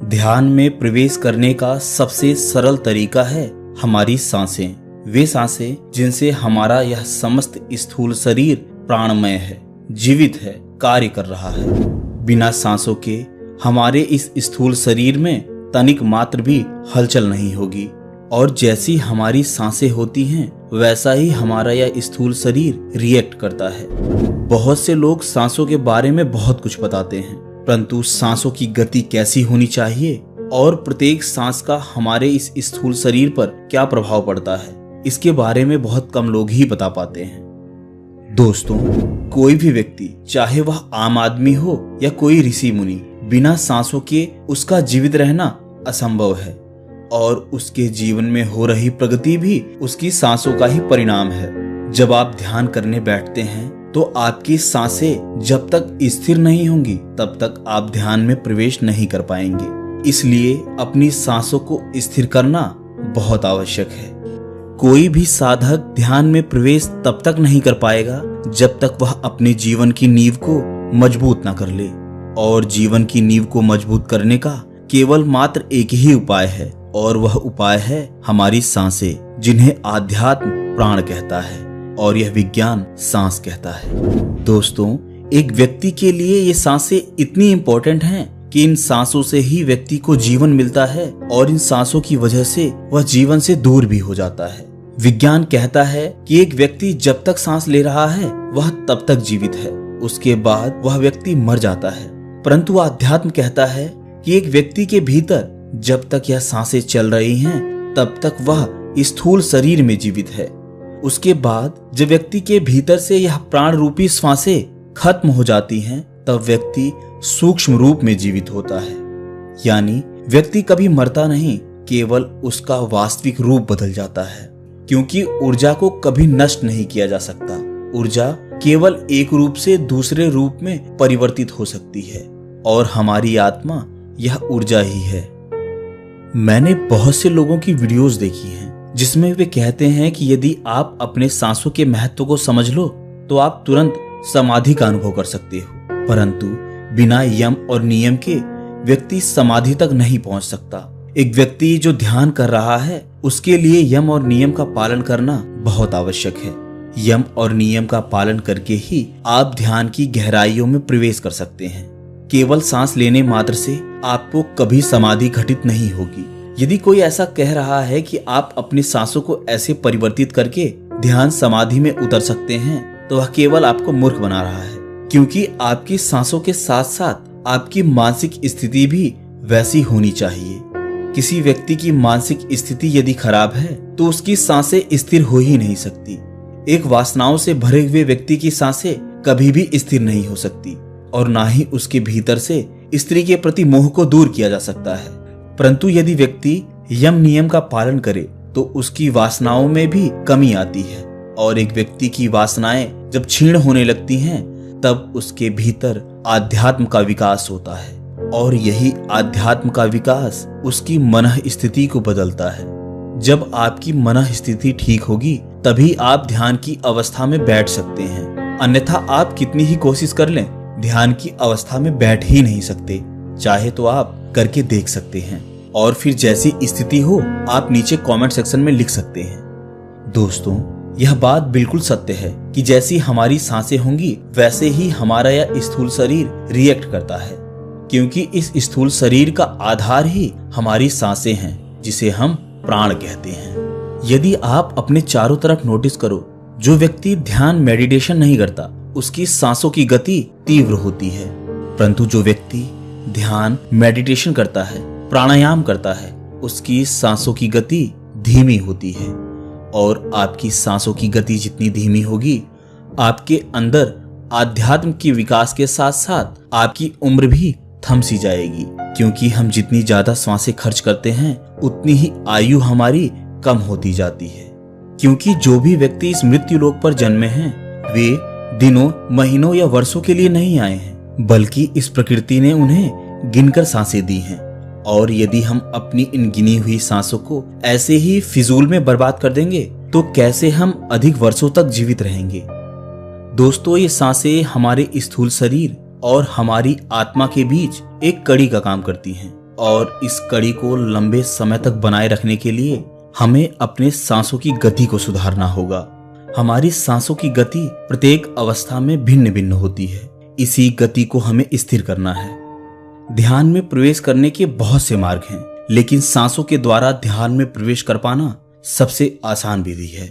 ध्यान में प्रवेश करने का सबसे सरल तरीका है हमारी सांसें। वे सांसें जिनसे हमारा यह समस्त स्थूल शरीर प्राणमय है, जीवित है, कार्य कर रहा है। बिना सांसों के हमारे इस स्थूल शरीर में तनिक मात्र भी हलचल नहीं होगी, और जैसी हमारी सांसें होती हैं वैसा ही हमारा यह स्थूल शरीर रिएक्ट करता है। बहुत से लोग सांसों के बारे में बहुत कुछ बताते हैं, परंतु सांसों की गति कैसी होनी चाहिए और प्रत्येक सांस का हमारे इस स्थूल शरीर पर क्या प्रभाव पड़ता है, इसके बारे में बहुत कम लोग ही बता पाते हैं। दोस्तों, कोई भी व्यक्ति, चाहे वह आम आदमी हो या कोई ऋषि मुनि, बिना सांसों के उसका जीवित रहना असंभव है, और उसके जीवन में हो रही प्रगति भी उसकी सांसों का ही परिणाम है। जब आप ध्यान करने बैठते हैं तो आपकी सांसें जब तक स्थिर नहीं होंगी तब तक आप ध्यान में प्रवेश नहीं कर पाएंगे। इसलिए अपनी सांसों को स्थिर करना बहुत आवश्यक है। कोई भी साधक ध्यान में प्रवेश तब तक नहीं कर पाएगा जब तक वह अपने जीवन की नींव को मजबूत न कर ले, और जीवन की नींव को मजबूत करने का केवल मात्र एक ही उपाय है, और वह उपाय है हमारी सांसें, जिन्हें आध्यात्म प्राण कहता है और यह विज्ञान सांस कहता है। दोस्तों, एक व्यक्ति के लिए ये सांसें इतनी इंपॉर्टेंट हैं कि इन सांसों से ही व्यक्ति को जीवन मिलता है, और इन सांसों की वजह से वह जीवन से दूर भी हो जाता है। विज्ञान कहता है कि एक व्यक्ति जब तक सांस ले रहा है वह तब तक जीवित है, उसके बाद वह व्यक्ति मर जाता है। परंतु आध्यात्म कहता है कि एक व्यक्ति के भीतर जब तक यह सांसें चल रही हैं तब तक वह स्थूल शरीर में जीवित है। उसके बाद जब व्यक्ति के भीतर से यह प्राण रूपी श्वासें खत्म हो जाती हैं तब व्यक्ति सूक्ष्म रूप में जीवित होता है। यानी व्यक्ति कभी मरता नहीं, केवल उसका वास्तविक रूप बदल जाता है, क्योंकि ऊर्जा को कभी नष्ट नहीं किया जा सकता। ऊर्जा केवल एक रूप से दूसरे रूप में परिवर्तित हो सकती है, और हमारी आत्मा यह ऊर्जा ही है। मैंने बहुत से लोगों की वीडियोस देखी हैं जिसमें वे कहते हैं कि यदि आप अपने सांसों के महत्व को समझ लो तो आप तुरंत समाधि का अनुभव कर सकते हो, परंतु बिना यम और नियम के व्यक्ति समाधि तक नहीं पहुंच सकता। एक व्यक्ति जो ध्यान कर रहा है उसके लिए यम और नियम का पालन करना बहुत आवश्यक है। यम और नियम का पालन करके ही आप ध्यान की गहराइयों में प्रवेश कर सकते हैं। केवल सांस लेने मात्र से आपको कभी समाधि घटित नहीं होगी। यदि कोई ऐसा कह रहा है कि आप अपनी सांसों को ऐसे परिवर्तित करके ध्यान समाधि में उतर सकते हैं तो वह केवल आपको मूर्ख बना रहा है, क्योंकि आपकी सांसों के साथ साथ आपकी मानसिक स्थिति भी वैसी होनी चाहिए। किसी व्यक्ति की मानसिक स्थिति यदि खराब है तो उसकी सांसें स्थिर हो ही नहीं सकती। एक वासनाओं से भरे हुए व्यक्ति की सांसें कभी भी स्थिर नहीं हो सकती, और ना ही उसके भीतर से स्त्री के प्रति मोह को दूर किया जा सकता है। परंतु यदि व्यक्ति यम नियम का पालन करे तो उसकी वासनाओं में भी कमी आती है, और एक व्यक्ति की वासनाएं जब क्षीण होने लगती हैं तब उसके भीतर आध्यात्म का विकास होता है, और यही आध्यात्म का विकास उसकी मनः स्थिति को बदलता है। जब आपकी मनः स्थिति ठीक होगी तभी आप ध्यान की अवस्था में बैठ सकते हैं, अन्यथा आप कितनी ही कोशिश कर लें ध्यान की अवस्था में बैठ ही नहीं सकते। चाहे तो आप करके देख सकते हैं, और फिर जैसी स्थिति हो आप नीचे कमेंट सेक्शन में लिख सकते हैं। दोस्तों, यह बात बिल्कुल सत्य है कि जैसी हमारी सांसें होंगी वैसे ही हमारा यह स्थूल शरीर रिएक्ट करता है, क्योंकि इस स्थूल शरीर का आधार ही हमारी सांसें हैं, जिसे हम प्राण कहते हैं। यदि आप अपने चारों तरफ नोटिस करो, जो व्यक्ति ध्यान मेडिटेशन नहीं करता उसकी सांसों की गति तीव्र होती है, परंतु जो व्यक्ति ध्यान मेडिटेशन करता है, प्राणायाम करता है, उसकी सांसों की गति धीमी होती है। और आपकी सांसों की गति जितनी धीमी होगी आपके अंदर आध्यात्म के विकास के साथ साथ आपकी उम्र भी थम सी जाएगी, क्योंकि हम जितनी ज्यादा सांसें खर्च करते हैं उतनी ही आयु हमारी कम होती जाती है। क्योंकि जो भी व्यक्ति इस मृत्यु लोक पर जन्मे हैं वे दिनों, महीनों या वर्षों के लिए नहीं आए हैं, बल्कि इस प्रकृति ने उन्हें गिनकर सांसें दी हैं। और यदि हम अपनी इन गिनी हुई सांसों को ऐसे ही फिजूल में बर्बाद कर देंगे तो कैसे हम अधिक वर्षों तक जीवित रहेंगे। दोस्तों, ये सांसें हमारे स्थूल शरीर और हमारी आत्मा के बीच एक कड़ी का काम करती हैं। और इस कड़ी को लंबे समय तक बनाए रखने के लिए हमें अपने सांसों की गति को सुधारना होगा। हमारी सांसों की गति प्रत्येक अवस्था में भिन्न भिन्न होती है। इसी गति को हमें स्थिर करना है। ध्यान में प्रवेश करने के बहुत से मार्ग हैं, लेकिन सांसों के द्वारा ध्यान में प्रवेश कर पाना सबसे आसान विधि है।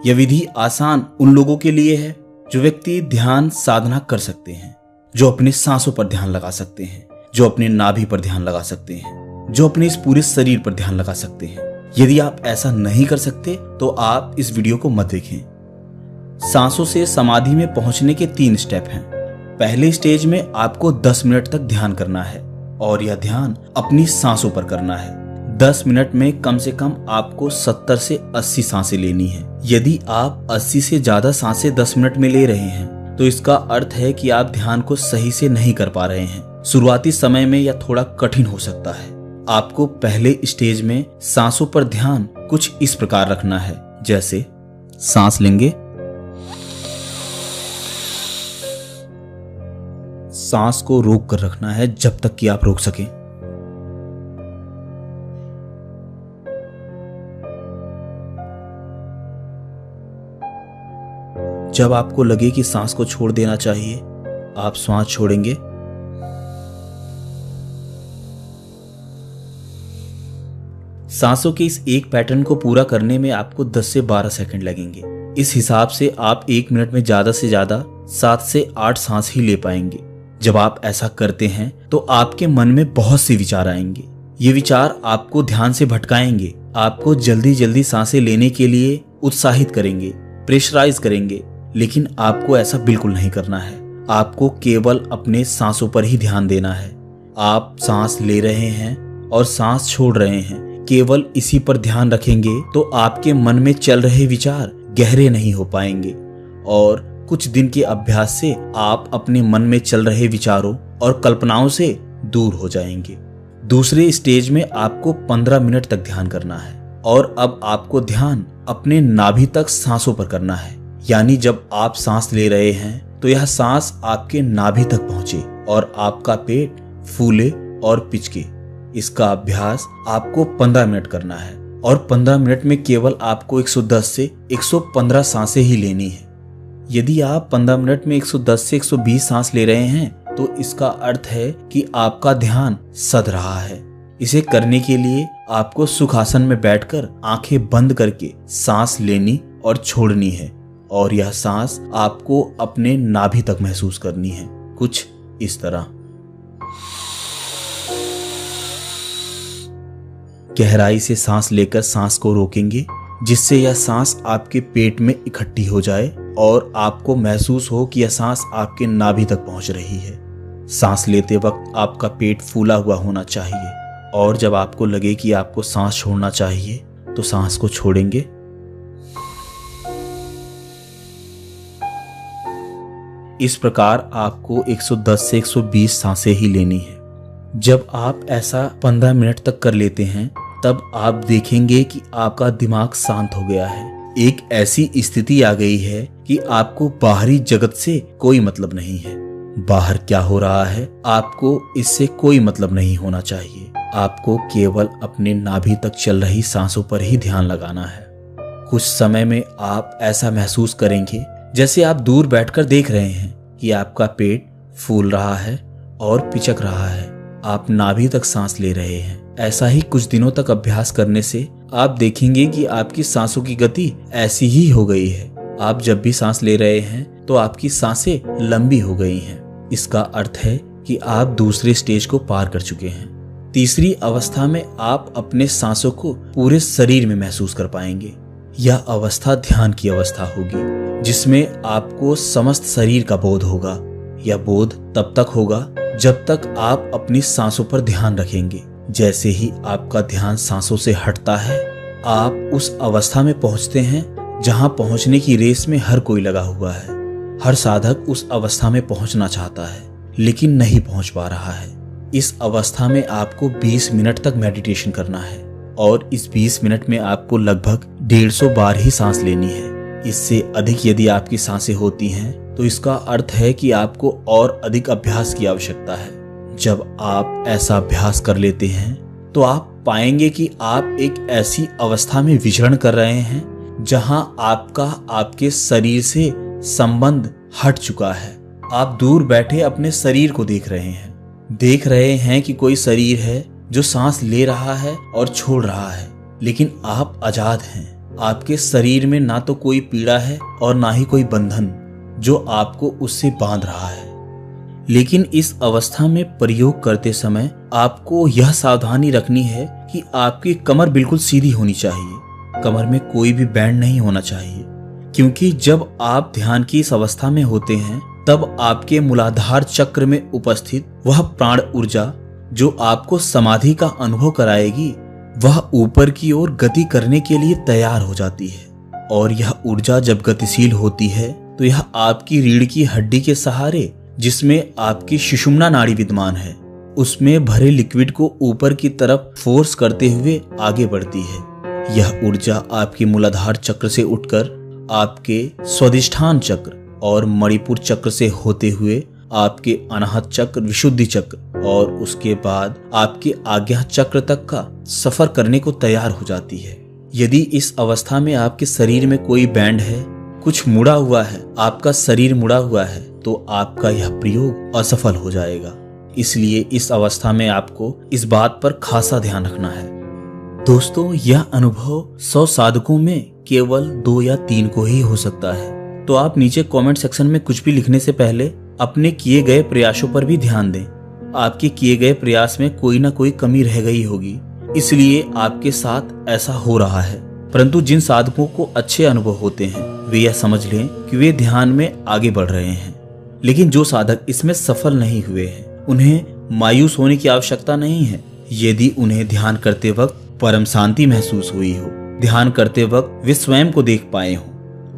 यह विधि आसान उन लोगों के लिए है जो व्यक्ति ध्यान साधना कर सकते हैं, जो अपने सांसों पर ध्यान लगा सकते हैं, जो अपने नाभि पर ध्यान लगा सकते हैं, जो अपने इस पूरे शरीर पर ध्यान लगा सकते हैं। यदि आप ऐसा नहीं कर सकते तो आप इस वीडियो को मत देखें। सांसों से समाधि में पहुंचने के 3 स्टेप हैं। पहले स्टेज में आपको 10 मिनट तक ध्यान करना है और यह ध्यान अपनी सांसों पर करना है। 10 मिनट में कम से कम आपको 70 से 80 सांसें लेनी है। यदि आप 80 से ज्यादा सांसें 10 मिनट में ले रहे हैं तो इसका अर्थ है कि आप ध्यान को सही से नहीं कर पा रहे हैं। शुरुआती समय में यह थोड़ा कठिन हो सकता है। आपको पहले स्टेज में सांसों पर ध्यान कुछ इस प्रकार रखना है, जैसे सांस लेंगे, सांस को रोक कर रखना है जब तक कि आप रोक सकें। जब आपको लगे कि सांस को छोड़ देना चाहिए, आप श्वास छोड़ेंगे। सांसों के इस एक पैटर्न को पूरा करने में आपको 10 से 12 सेकंड लगेंगे। इस हिसाब से आप 1 मिनट में ज्यादा से ज्यादा 7 से 8 सांस ही ले पाएंगे। जब आप ऐसा करते हैं तो आपके मन में बहुत से विचार आएंगे। ये विचार आपको ध्यान से भटकाएंगे, आपको जल्दी जल्दी सांसें लेने के लिए उत्साहित करेंगे, प्रेशराइज करेंगे। लेकिन आपको ऐसा बिल्कुल नहीं करना है। आपको केवल अपने सांसों पर ही ध्यान देना है। आप सांस ले रहे हैं और सांस छोड़ रहे हैं, केवल इसी पर ध्यान रखेंगे तो आपके मन में चल रहे विचार गहरे नहीं हो पाएंगे और कुछ दिन के अभ्यास से आप अपने मन में चल रहे विचारों और कल्पनाओं से दूर हो जाएंगे। दूसरे स्टेज में आपको 15 मिनट तक ध्यान करना है और अब आपको ध्यान अपने नाभि तक सांसों पर करना है। यानी जब आप सांस ले रहे हैं तो यह सांस आपके नाभि तक पहुंचे और आपका पेट फूले और पिचके। इसका अभ्यास आपको 15 मिनट करना है और 15 मिनट में केवल आपको 110 से 115 सांसें ही लेनी है। यदि आप 15 मिनट में 110 से 120 सांस ले रहे हैं तो इसका अर्थ है कि आपका ध्यान सध रहा है। इसे करने के लिए आपको सुखासन में बैठकर आंखें बंद करके सांस लेनी और छोड़नी है और यह सांस आपको अपने नाभि तक महसूस करनी है, कुछ इस तरह। गहराई से सांस लेकर सांस को रोकेंगे, जिससे यह सांस आपके पेट में इकट्ठी हो जाए और आपको महसूस हो कि यह सांस आपके नाभि तक पहुंच रही है। सांस लेते वक्त आपका पेट फूला हुआ होना चाहिए और जब आपको लगे कि आपको सांस छोड़ना चाहिए तो सांस को छोड़ेंगे। इस प्रकार आपको 110 से 120 सांसें ही लेनी है। जब आप ऐसा 15 मिनट तक कर लेते हैं तब आप देखेंगे कि आपका दिमाग शांत हो गया है। एक ऐसी स्थिति आ गई है कि आपको बाहरी जगत से कोई मतलब नहीं है। बाहर क्या हो रहा है आपको इससे कोई मतलब नहीं होना चाहिए। आपको केवल अपने नाभि तक चल रही सांसों पर ही ध्यान लगाना है। कुछ समय में आप ऐसा महसूस करेंगे जैसे आप दूर बैठकर देख रहे हैं कि आपका पेट फूल रहा है और पिचक रहा है। आप नाभि तक सांस ले रहे हैं। ऐसा ही कुछ दिनों तक अभ्यास करने से आप देखेंगे कि आपकी सांसों की गति ऐसी ही हो गई है। आप जब भी सांस ले रहे हैं तो आपकी सांसें लंबी हो गई हैं। इसका अर्थ है कि आप दूसरे स्टेज को पार कर चुके हैं। तीसरी अवस्था में आप अपने सांसों को पूरे शरीर में महसूस कर पाएंगे। यह अवस्था ध्यान की अवस्था होगी, जिसमें आपको समस्त शरीर का बोध होगा। यह बोध तब तक होगा जब तक आप अपनी सांसों पर ध्यान रखेंगे। जैसे ही आपका ध्यान सांसों से हटता है, आप उस अवस्था में पहुंचते हैं जहां पहुंचने की रेस में हर कोई लगा हुआ है। हर साधक उस अवस्था में पहुंचना चाहता है लेकिन नहीं पहुंच पा रहा है। इस अवस्था में आपको 20 मिनट तक मेडिटेशन करना है और इस 20 मिनट में आपको लगभग 150 बार ही सांस लेनी है। इससे अधिक यदि आपकी सांसें होती हैं तो इसका अर्थ है कि आपको और अधिक अभ्यास की आवश्यकता है। जब आप ऐसा अभ्यास कर लेते हैं तो आप पाएंगे कि आप एक ऐसी अवस्था में विचरण कर रहे हैं जहां आपका आपके शरीर से संबंध हट चुका है। आप दूर बैठे अपने शरीर को देख रहे हैं कि कोई शरीर है जो सांस ले रहा है और छोड़ रहा है, लेकिन आप आजाद हैं। आपके शरीर में ना तो कोई पीड़ा है और ना ही कोई बंधन जो आपको उससे बांध रहा है। लेकिन इस अवस्था में प्रयोग करते समय आपको यह सावधानी रखनी है कि आपकी कमर बिल्कुल सीधी होनी चाहिए। कमर में कोई भी बैंड नहीं होना चाहिए, क्योंकि जब आप ध्यान की इस अवस्था में होते हैं तब आपके मूलाधार चक्र में उपस्थित वह प्राण ऊर्जा जो आपको समाधि का अनुभव कराएगी, वह ऊपर की ओर गति करने के लिए तैयार हो जाती है। और यह ऊर्जा जब गतिशील होती है तो यह आपकी रीढ़ की हड्डी के सहारे, जिसमें आपकी सुषुम्ना नाड़ी विद्यमान है, उसमें भरे लिक्विड को ऊपर की तरफ फोर्स करते हुए आगे बढ़ती है। यह ऊर्जा आपके मूलाधार चक्र से उठकर आपके स्वादिष्ठान चक्र और मणिपुर चक्र से होते हुए आपके अनाहत चक्र, विशुद्धि चक्र और उसके बाद आपके आज्ञा चक्र तक का सफर करने को तैयार हो जाती है। यदि इस अवस्था में आपके शरीर में कोई बैंड है, कुछ मुड़ा हुआ है, आपका शरीर मुड़ा हुआ है, तो आपका यह प्रयोग असफल हो जाएगा। इसलिए इस अवस्था में आपको इस बात पर खासा ध्यान रखना है। दोस्तों, यह अनुभव 100 साधकों में केवल 2 या 3 को ही हो सकता है। तो आप नीचे कमेंट सेक्शन में कुछ भी लिखने से पहले अपने किए गए प्रयासों पर भी ध्यान दें। आपके किए गए प्रयास में कोई ना कोई कमी रह गई होगी, इसलिए आपके साथ ऐसा हो रहा है। परंतु जिन साधकों को अच्छे अनुभव होते हैं वे यह समझ लें कि वे ध्यान में आगे बढ़ रहे हैं। लेकिन जो साधक इसमें सफल नहीं हुए हैं, उन्हें मायूस होने की आवश्यकता नहीं है। यदि उन्हें ध्यान करते वक्त परम शांति महसूस हुई हो, ध्यान करते वक्त वे स्वयं को देख पाए हो,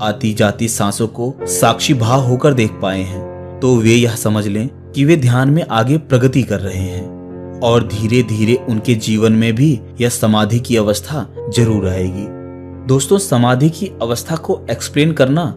आती जाती सांसों को साक्षी भाव होकर देख पाए हैं, तो वे यह समझ लें कि वे ध्यान में आगे प्रगति कर रहे हैं और धीरे धीरे उनके जीवन में भी यह समाधि की अवस्था जरूर आएगी। दोस्तों, समाधि की अवस्था को एक्सप्लेन करना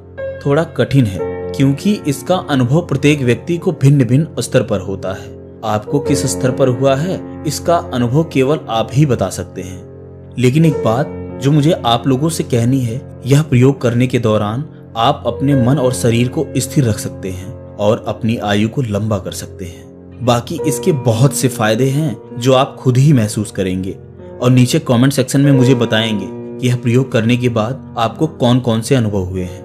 थोड़ा कठिन है, क्योंकि इसका अनुभव प्रत्येक व्यक्ति को भिन्न भिन्न स्तर पर होता है। आपको किस स्तर पर हुआ है, इसका अनुभव केवल आप ही बता सकते हैं। लेकिन एक बात जो मुझे आप लोगों से कहनी है, यह प्रयोग करने के दौरान आप अपने मन और शरीर को स्थिर रख सकते हैं और अपनी आयु को लंबा कर सकते हैं। बाकी इसके बहुत से फायदे हैं जो आप खुद ही महसूस करेंगे और नीचे कमेंट सेक्शन में मुझे बताएंगे कि यह प्रयोग करने के बाद आपको कौन कौन से अनुभव हुए हैं।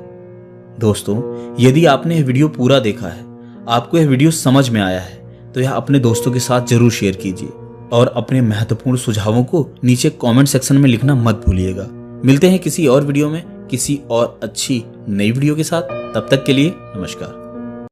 दोस्तों, यदि आपने यह वीडियो पूरा देखा है, आपको यह वीडियो समझ में आया है, तो यह अपने दोस्तों के साथ जरूर शेयर कीजिए और अपने महत्वपूर्ण सुझावों को नीचे कमेंट सेक्शन में लिखना मत भूलिएगा। मिलते हैं किसी और वीडियो में किसी और अच्छी नई वीडियो के साथ। तब तक के लिए नमस्कार।